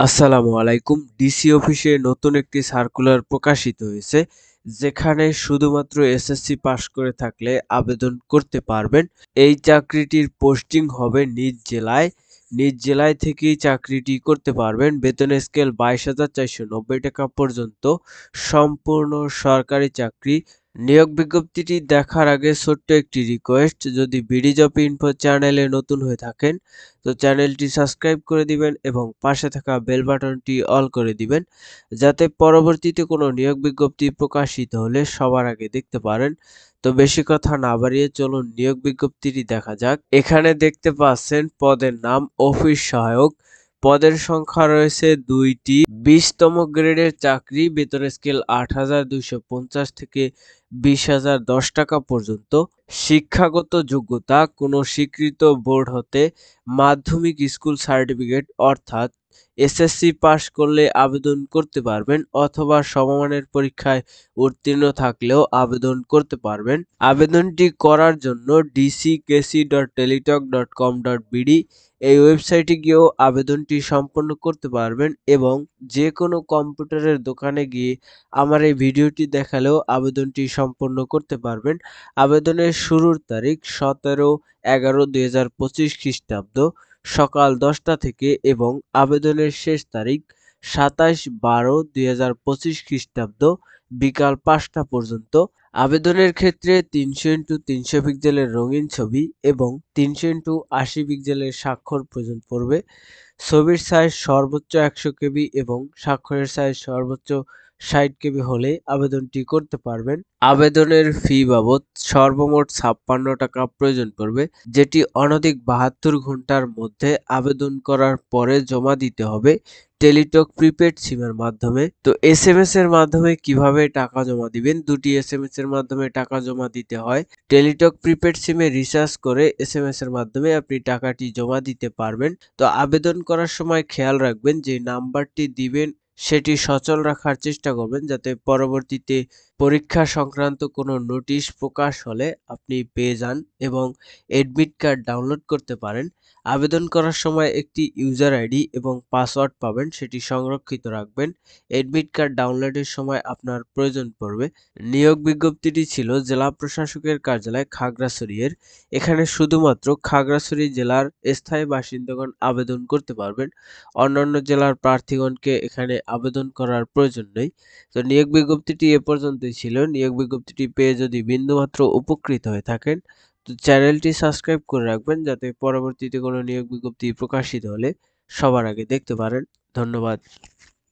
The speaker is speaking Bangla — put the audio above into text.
আসসালামু আলাইকুম। ডিসি অফিসে নতুন একটি সার্কুলার প্রকাশিত হয়েছে, যেখানে শুধুমাত্র এসএসসি পাস করে থাকলে আবেদন করতে পারবেন। এই চাকরিটির পোস্টিং হবে নিজ জেলায়। নিজ জেলায় থেকেই চাকরিটি করতে পারবেন। বেতনের স্কেল 22,490 টাকা পর্যন্ত। সম্পূর্ণ সরকারি চাকরি। নিয়োগ বিজ্ঞপ্তিটি দেখার আগে ছোট্ট একটি রিকোয়েস্ট, যদি বিডি জব ইনফো চ্যানেলে নতুন হয়ে থাকেন তো চ্যানেলটি সাবস্ক্রাইব করে দিবেন এবং পাশে থাকা বেল বাটনটি অল করে দিবেন, যাতে পরবর্তীতে কোনো নিয়োগ বিজ্ঞপ্তি প্রকাশিত হলে সবার আগে দেখতে পারেন। তো বেশি কথা না বাড়িয়ে চলুন নিয়োগ বিজ্ঞপ্তিটি দেখা যাক। এখানে দেখতে পাচ্ছেন পদের নাম অফিস সহায়ক। পদের সংখ্যা রয়েছে ২টি। ২০তম গ্রেডের চাকরি। বেতনের স্কেল ৮,২৫০ থেকে ২০,০১০ টাকা পর্যন্ত। শিক্ষাগত যোগ্যতা কোনো স্বীকৃত বোর্ড হতে মাধ্যমিক স্কুল সার্টিফিকেট অর্থাৎ এসএসসি পাস করলে আবেদন করতে পারবেন, অথবা সমমানের পরীক্ষায় উত্তীর্ণ থাকলেও আবেদন করতে পারবেন। আবেদনটি করার জন্য dckc.teletalk.com.bd এই ওয়েবসাইটে গিয়েও আবেদনটি সম্পন্ন করতে পারবেন, এবং যে কোনো কম্পিউটারের দোকানে গিয়ে আমার এই ভিডিওটি দেখালেও আবেদনটি সম্পন্ন করতে পারবেন। আবেদনের শুরুর তারিখ 17/11/2025 খ্রিস্টাব্দ সকাল 10টা থেকে, এবং আবেদনের শেষ তারিখ 27/12/2025 খ্রিস্টাব্দ বিকাল 5টা পর্যন্ত। আবেদনের ক্ষেত্রে 300x300 পিক্সেলের রঙিন ছবি এবং 300x80 পিক্সেলের স্বাক্ষর প্রয়োজন পড়বে। ছবির সাইজ সর্বোচ্চ 100 কেবি এবং স্বাক্ষরের সাইজ সর্বোচ্চ 60 কেবি হলে আবেদনটি করতে পারবেন। আবেদনের ফি বাবদ সর্বমোট 56 টাকা প্রয়োজন পড়বে, যেটি অনধিক 72 ঘন্টার মধ্যে আবেদন করার পরে জমা দিতে হবে টেলিটক প্রিপেড সিমের মাধ্যমে। তো এসএমএস এর মাধ্যমে কিভাবে টাকা জমা দিবেন? দুটি এসএমএস এর মাধ্যমে টাকা জমা দিতে হয়। টেলিটক প্রিপেড সিমে রিচার্জ করে এসএমএস এর মাধ্যমে আপনি টাকাটি জমা দিতে পারবেন। তো আবেদন করার সময় খেয়াল রাখবেন যে নাম্বারটি দিবেন সেটি সচল রাখার চেষ্টা করবেন, যাতে পরবর্তীতে পরীক্ষা সংক্রান্ত কোনো নোটিশ প্রকাশ হলে আপনি পেয়ে যান এবং এডমিট কার্ড ডাউনলোড করতে পারেন। আবেদন করার সময় একটি ইউজার আইডি এবং পাসওয়ার্ড পাবেন, সেটি সংরক্ষিত রাখবেন। এডমিট কার্ড ডাউনলোডের সময় আপনার প্রয়োজন পড়বে। নিয়োগ বিজ্ঞপ্তিটি ছিল জেলা প্রশাসকের কার্যালয় খাগড়াছড়ি এর। এখানে শুধুমাত্র খাগড়াছড়ি জেলার স্থায়ী বাসিন্দাগণ আবেদন করতে পারবেন। অন্যান্য জেলার প্রার্থীগণকে এখানে আবেদন করার প্রয়োজন নেই। তো নিয়োগ বিজ্ঞপ্তিটি এ পর্যন্তই ছিল। নিয়োগ বিজ্ঞপ্তিটি পেয়ে যদি বিন্দুমাত্র উপকৃত হয়ে থাকেন তো চ্যানেলটি সাবস্ক্রাইব করে রাখবেন, যাতে পরবর্তীতে কোনো নিয়োগ বিজ্ঞপ্তি প্রকাশিত হলে সবার আগে দেখতে পারেন। ধন্যবাদ।